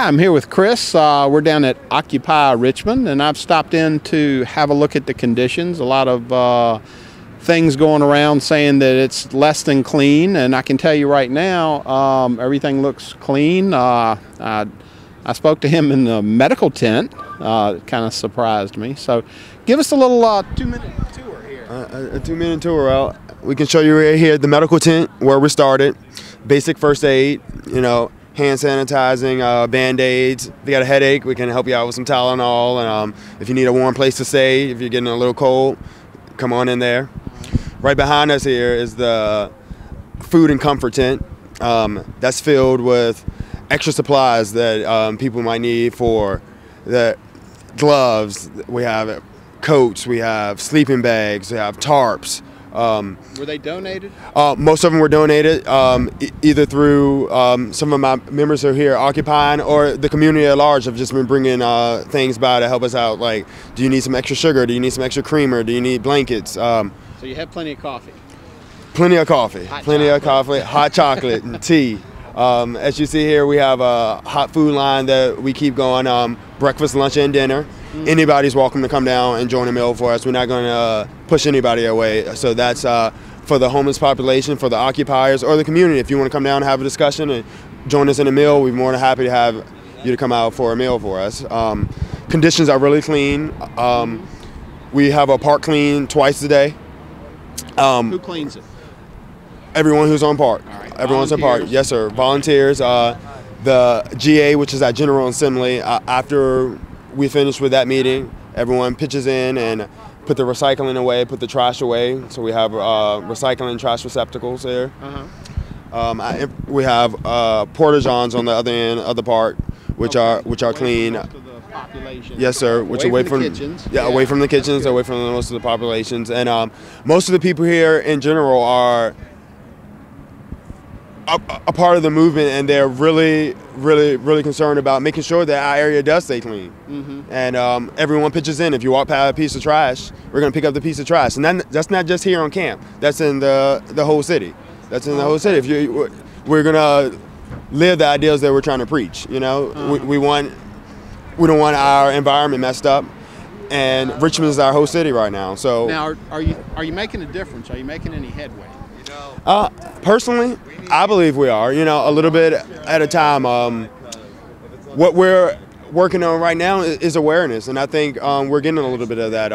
Hi, I'm here with Chris. We're down at Occupy Richmond, and I've stopped in to have a look at the conditions. A lot of things going around saying that it's less than clean, and I can tell you right now, everything looks clean. I spoke to him in the medical tent. It kind of surprised me. So give us a little 2-minute tour here. A 2-minute tour. We can show you right here the medical tent where we started. Basic first aid, hand sanitizing, Band-Aids. If you got a headache, we can help you out with some Tylenol. And if you need a warm place to stay, if you're getting a little cold, come on in there. Right behind us here is the food and comfort tent. That's filled with extra supplies that people might need for the gloves. We have coats, we have sleeping bags, we have tarps. Were they donated? Most of them were donated, either through some of my members who are here occupying, or the community at large have just been bringing things by to help us out. Like, do you need some extra sugar? Do you need some extra creamer? Do you need blankets? So you have plenty of coffee? Plenty of coffee. Hot chocolate, and tea. As you see here, we have a hot food line that we keep going, breakfast, lunch, and dinner. Anybody's welcome to come down and join a meal for us. We're not going to push anybody away. So that's for the homeless population, for the occupiers, or the community. If you want to come down and have a discussion and join us in a meal, we're more than happy to have you to come out for a meal for us. Conditions are really clean. We have a park clean twice a day. Who cleans it? Everyone who's on park. All right. Everyone's on park. Yes, sir. Volunteers. The GA, which is our General Assembly, after we finish with that meeting, everyone pitches in and put the recycling away, put the trash away. So we have recycling trash receptacles there. We have porta-johns on the other end of the park, which are clean. Yes, sir. Which away from the kitchens. Yeah, away from the kitchens, away from most of the populations, and most of the people here in general are a part of the movement, and they're really concerned about making sure that our area does stay clean. And everyone pitches in. If you walk past a piece of trash, we're going to pick up the piece of trash. And that's not just here on camp. That's in the whole city. That's in the whole city. We're going to live the ideals that we're trying to preach. We don't want our environment messed up. And Richmond is our whole city right now. So now, are you making a difference? Are you making any headway? Personally, I believe we are, a little bit at a time. What we're working on right now is awareness, and I think we're getting a little bit of that.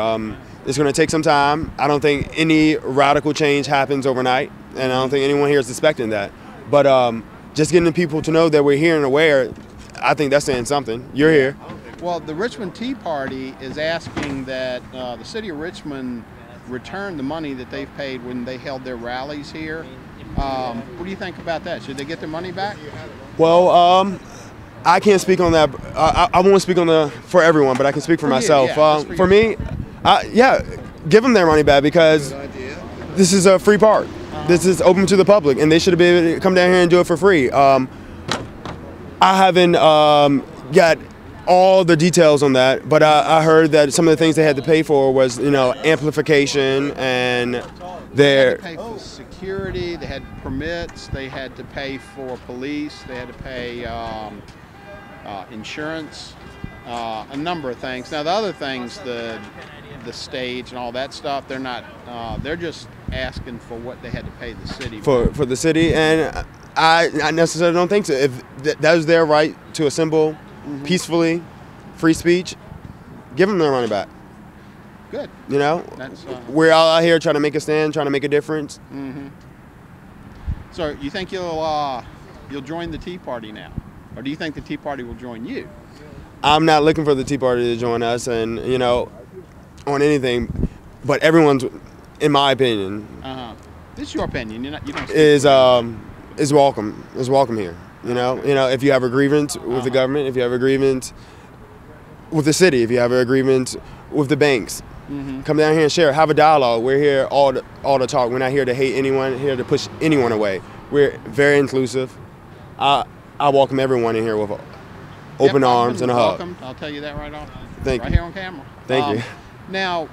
It's going to take some time. I don't think any radical change happens overnight, and I don't think anyone here is expecting that. But just getting the people to know that we're here and aware, I think that's saying something. You're here. Well, the Richmond Tea Party is asking that the city of Richmond return the money that they've paid when they held their rallies here. What do you think about that? Should they get their money back? Well, I can't speak on that. I won't speak on for everyone, but I can speak for myself. For me, yeah, give them their money back, because this is a free park. This is open to the public, and they should be able to come down here and do it for free. I haven't got all the details on that, but I heard that some of the things they had to pay for was, amplification, and they had to pay for security, they had permits, they had to pay for police, they had to pay insurance, a number of things. Now the other things, the stage and all that stuff, they're not. They're just asking for what they had to pay the city for the city, and I necessarily don't think so. If that was their right to assemble peacefully, free speech, give them their money back. Good. We're all out here trying to make a stand, trying to make a difference. So you think you'll join the Tea Party now, or do you think the Tea Party will join you? I'm not looking for the Tea Party to join us, and on anything, but everyone's, in my opinion, this is your opinion. You don't is welcome. Is welcome here. If you have a grievance with the government, if you have a grievance with the city, if you have a grievance with the banks, come down here and share. Have a dialogue. We're here all to talk. We're not here to hate anyone, here to push anyone away. We're very inclusive. I welcome everyone in here with open arms and a hug. Welcome. I'll tell you that right off. Thank you. Right here on camera. Thank you. Now,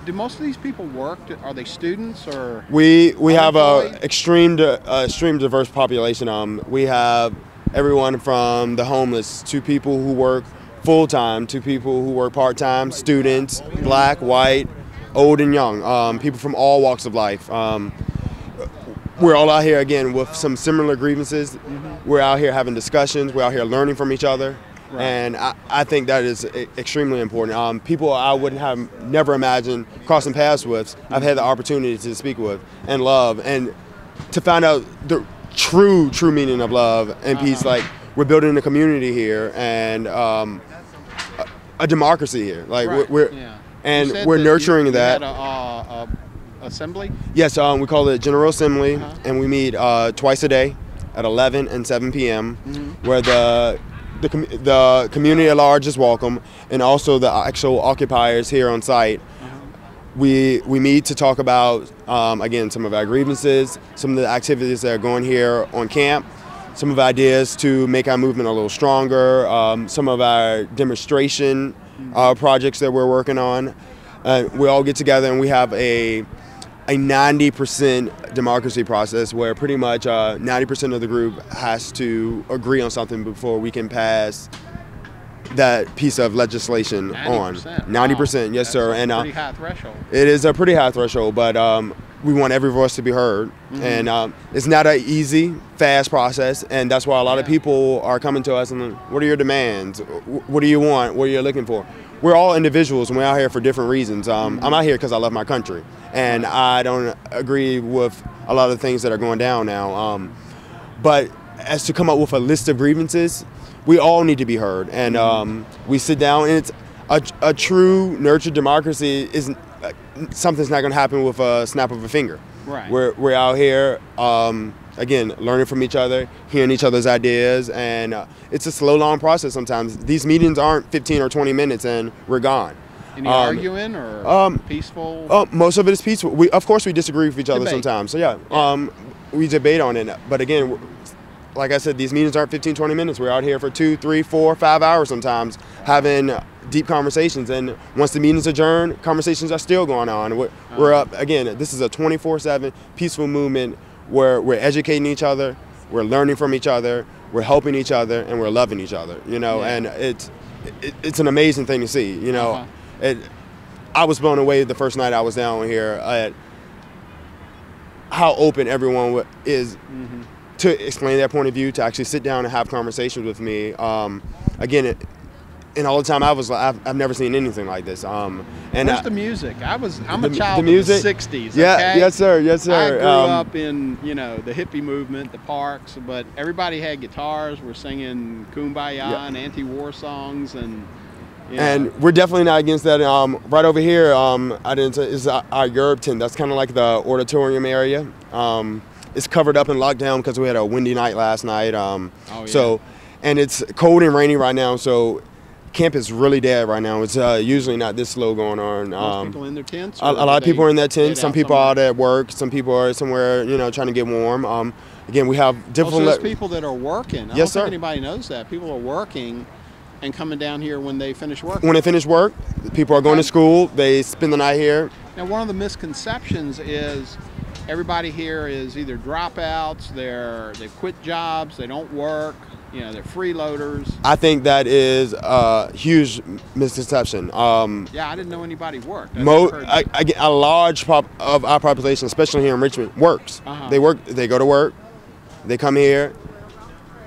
do most of these people work? Are they students or? We have a extreme diverse population. We have everyone from the homeless to people who work full-time to people who work part-time, students, black, white, old and young, people from all walks of life. We're all out here, again, with some similar grievances. We're out here having discussions. We're out here learning from each other. Right. And I think that is extremely important. People I would have never imagined crossing paths with, I've had the opportunity to speak with and love, and to find out the true meaning of love and peace. Like, we're building a community here and a democracy here. Like, right. we're nurturing that. You had a assembly? Yes, we call it General Assembly, and we meet twice a day at 11 and 7 p.m. Where the community at large is welcome, and also the actual occupiers here on site. We meet to talk about, again, some of our grievances, some of the activities that are going here on camp, some of our ideas to make our movement a little stronger, some of our demonstration projects that we're working on. We all get together and we have a 90% democracy process where pretty much 90% of the group has to agree on something before we can pass that piece of legislation 90%. On. 90%, wow. Yes, sir. And pretty high threshold. It is a pretty high threshold, but we want every voice to be heard. And it's not an easy, fast process, and that's why a lot of people are coming to us and, what are your demands? What do you want? What are you looking for? We're all individuals and we're out here for different reasons. I'm out here because I love my country, and I don't agree with a lot of the things that are going down now. But as to come up with a list of grievances, we all need to be heard, and we sit down, and it's a true nurtured democracy isn't something's not going to happen with a snap of a finger. Right. We're out here, again, learning from each other, hearing each other's ideas, and it's a slow, long process sometimes. These meetings aren't 15 or 20 minutes and we're gone. Any arguing or peaceful? Most of it is peaceful. Of course, we disagree with each other sometimes. So yeah, we debate on it. But again, like I said, these meetings aren't 15, 20 minutes. We're out here for 2, 3, 4, 5 hours sometimes having deep conversations. And once the meetings adjourn, conversations are still going on. We're up, again, this is a 24/7 peaceful movement where we're educating each other, we're learning from each other, we're helping each other, and we're loving each other, you know, and it's an amazing thing to see, you know. I was blown away the first night I was down here at how open everyone is to explain their point of view, to actually sit down and have conversations with me. Again, and all the time I've never seen anything like this. And where's the music? I'm a child of the 60s. Yeah, okay? Yes sir, yes sir. I grew up in, you know, the hippie movement, the parks, but everybody had guitars. We're singing Kumbaya and anti-war songs, and and we're definitely not against that. Right over here, is our Europe tent. That's kind of like the auditorium area. It's covered up and locked down because we had a windy night last night. So, and it's cold and rainy right now. So, camp is really dead right now. It's usually not this slow going on. Most people in their tents? A lot of people are in their tents. Some people are out at work. Some people are somewhere, you know, trying to get warm. Again, we have different. So there's people that are working. I yes, don't think anybody knows that. People are working and coming down here when they finish work. When they finish work, people are going to school. They spend the night here. Now, one of the misconceptions is everybody here is either dropouts, they quit jobs, they don't work, you know, they're freeloaders. I think that is a huge misconception. Yeah, I didn't know anybody worked. A large of our population, especially here in Richmond, works. They work. They go to work. They come here.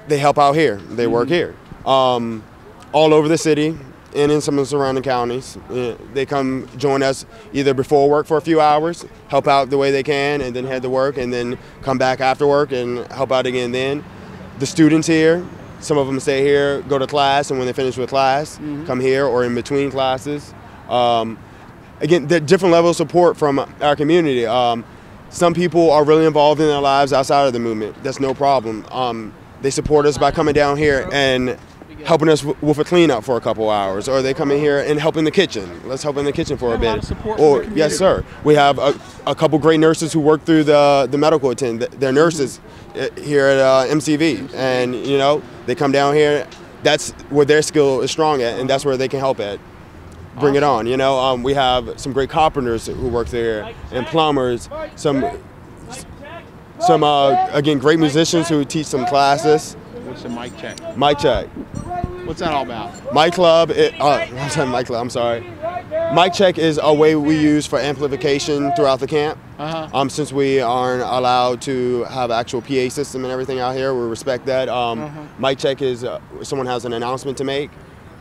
They help out here. They work here. All over the city and in some of the surrounding counties. They come join us either before work for a few hours, help out the way they can, and then head to work, and then come back after work and help out again then. The students here, some of them stay here, go to class, and when they finish with class, come here or in between classes. Again, the different levels of support from our community. Some people are really involved in their lives outside of the movement. That's no problem. They support us by coming down here and helping us with a cleanup for a couple hours, or they come in here and help in the kitchen. Let's help in the kitchen for a bit. Or yes, sir. We have a couple great nurses who work through the medical attendant. They're nurses here at MCV, and you know they come down here. That's where their skill is strong at, and that's where they can help at. Bring it on. You know, we have some great carpenters who work there, and plumbers. Some again great musicians who teach some classes. What's the mic check? Mic check. What's that all about? Mic Club, I'm sorry, Mic Club, I'm sorry. Mic check is a way we use for amplification throughout the camp. Since we aren't allowed to have actual PA system and everything out here, we respect that. Mic check is someone has an announcement to make,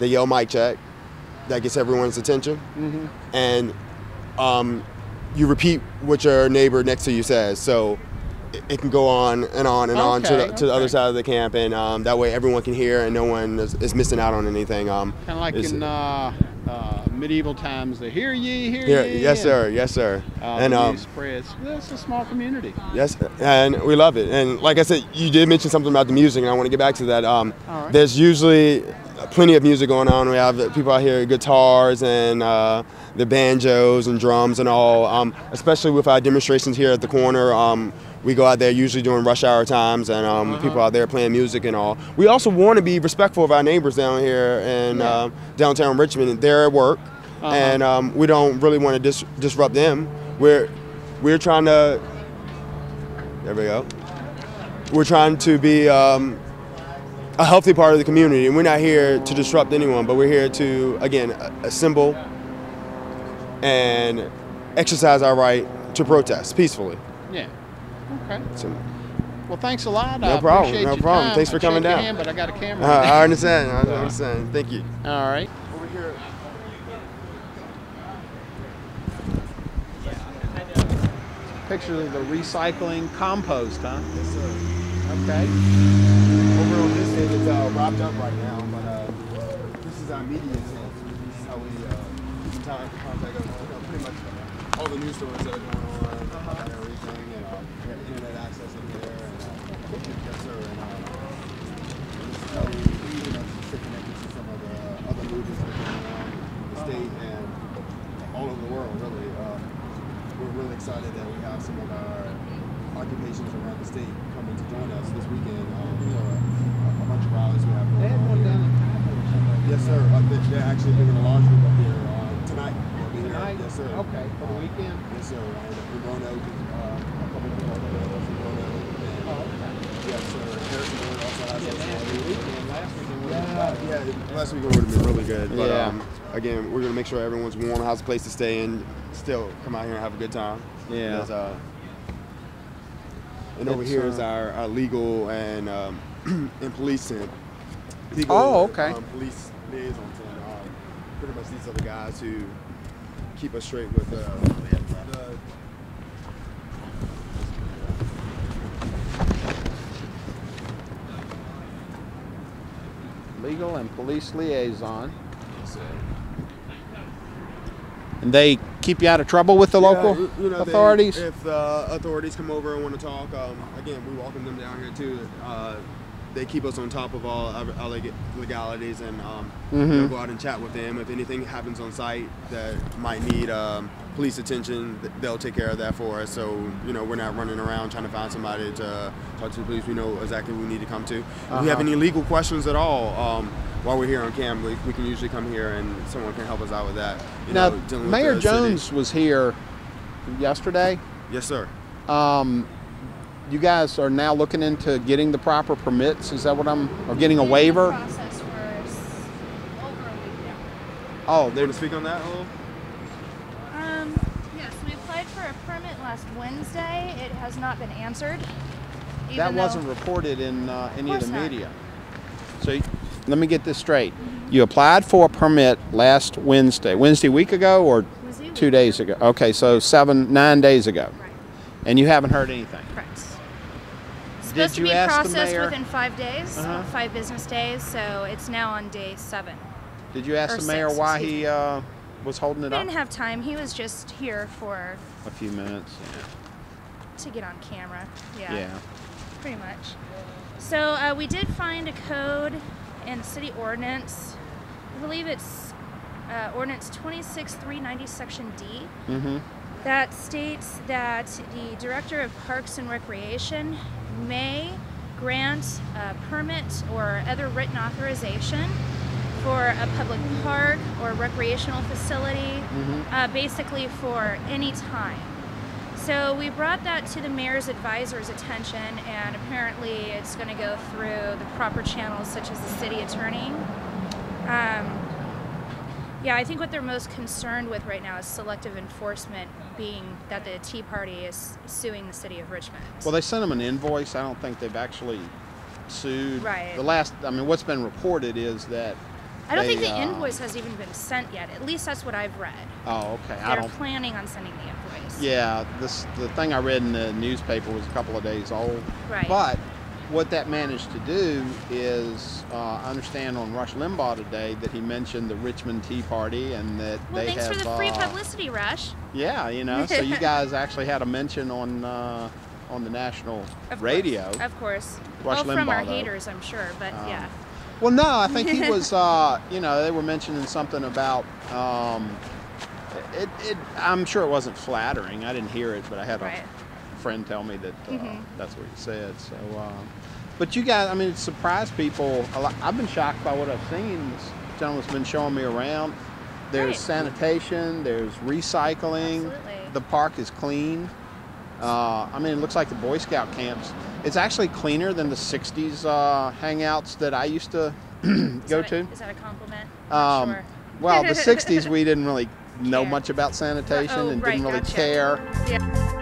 they yell mic check, that gets everyone's attention, and you repeat what your neighbor next to you says. So it can go on and on and on to the other side of the camp, and that way everyone can hear and no one is missing out on anything. Kind of like in medieval times, the hear ye, hear ye. Yes, sir. Yes, sir. And it's a small community. Yes, and we love it. And like I said, you did mention something about the music, and I want to get back to that. Right. There's usually plenty of music going on. We have people out here, guitars and the banjos and drums and all. Especially with our demonstrations here at the corner. We go out there usually during rush hour times, and people out there playing music and all. We also want to be respectful of our neighbors down here in downtown Richmond. They're at work, and we don't really want to disrupt them. We're trying to. There we go. We're trying to be a healthy part of the community, and we're not here to disrupt anyone, but we're here to, again, assemble and exercise our right to protest peacefully. Yeah. Okay. So, well, thanks a lot. No problem. No problem. Thanks for coming down. Hand, but I got a camera. I understand. I understand. Thank you. All right. Over here. Pictures of the recycling compost, huh? Yes, sir. Okay. Over on this end, it's wrapped up right now, but this is our media tent. This is how we keep in contact with pretty much all the news stories that are going on and everything, and we have internet access in there, and yes, sir. And this is how we stay connected to some of the other movements that are going on in the state and all over the world, really. We're really excited that we have some of our occupations around the state coming to join us this weekend. A bunch of rallies we have going on here. Yes, sir. They're actually bringing a large group up here tonight. Tonight? Yes, sir. Okay, for the weekend? Yes, sir. And in Roanoke, a couple of people from Roanoke. Yes, sir. Harrisonburg also has last weekend would have been really good. But again, we're going to make sure everyone's warm, has a place to stay, and still come out here and have a good time. Yeah. Because, and over here is our legal and police center. Police liaison center. Pretty much these are the guys who keep us straight with the legal and police liaison. Yes, sir. And they keep you out of trouble with the local authorities? If the authorities come over and want to talk, again, we welcome them down here too. They keep us on top of all our legalities, and we'll go out and chat with them. If anything happens on site that might need police attention, they'll take care of that for us. So, we're not running around trying to find somebody to talk to the police. We know exactly who we need to come to. If we have any legal questions at all, while we're here on camp, we can usually come here and someone can help us out with that. Now, Mayor Jones was here yesterday. Yes, sir. You guys are now looking into getting the proper permits. Is that what or getting a waiver? Process for over a week now. Oh, they're to speak on that a little? Yes, we applied for a permit last Wednesday. It has not been answered. That wasn't reported in any of the media. So let me get this straight. You applied for a permit last Wednesday a week ago or 2 days ago? Okay, so 9 days ago. Right. And you haven't heard anything? Correct. Supposed to be processed within 5 days, 5 business days, so it's now on day 7. Did you ask the mayor why he was holding it up? He didn't have time. He was just here for a few minutes. To get on camera. Yeah. Pretty much. So we did find a code in the city ordinance. I believe it's ordinance 26390 section D. That states that the Director of Parks and Recreation may grant a permit or other written authorization for a public park or recreational facility, basically for any time. So we brought that to the mayor's advisor's attention, and apparently it's going to go through the proper channels, such as the city attorney. Yeah, I think what they're most concerned with right now is selective enforcement, being that the Tea Party is suing the city of Richmond. Well, they sent them an invoice. I don't think they've actually sued. Right. What's been reported is that I don't think the invoice has even been sent yet. At least that's what I've read. Oh, okay. They're planning on sending the invoice. Yeah, the thing I read in the newspaper was a couple of days old. Right. But what that managed to do is, I understand on Rush Limbaugh today that he mentioned the Richmond Tea Party and that they have. Well, thanks for the free publicity, Rush. Yeah, so you guys actually had a mention on the national radio. Of course. Rush Limbaugh, from our haters, I'm sure, but yeah. Well, no, I think he was. They were mentioning something about. I'm sure it wasn't flattering. I didn't hear it, but I had a friend tell me that that's what he said. So, but you guys, it surprised people a lot. I've been shocked by what I've seen. This gentleman's been showing me around. There's sanitation. There's recycling. Absolutely. The park is clean. It looks like the Boy Scout camps. It's actually cleaner than the 60s hangouts that I used to go to. Is that a compliment? Sure. Well, the 60s we didn't really know much about sanitation and didn't really care. Yeah.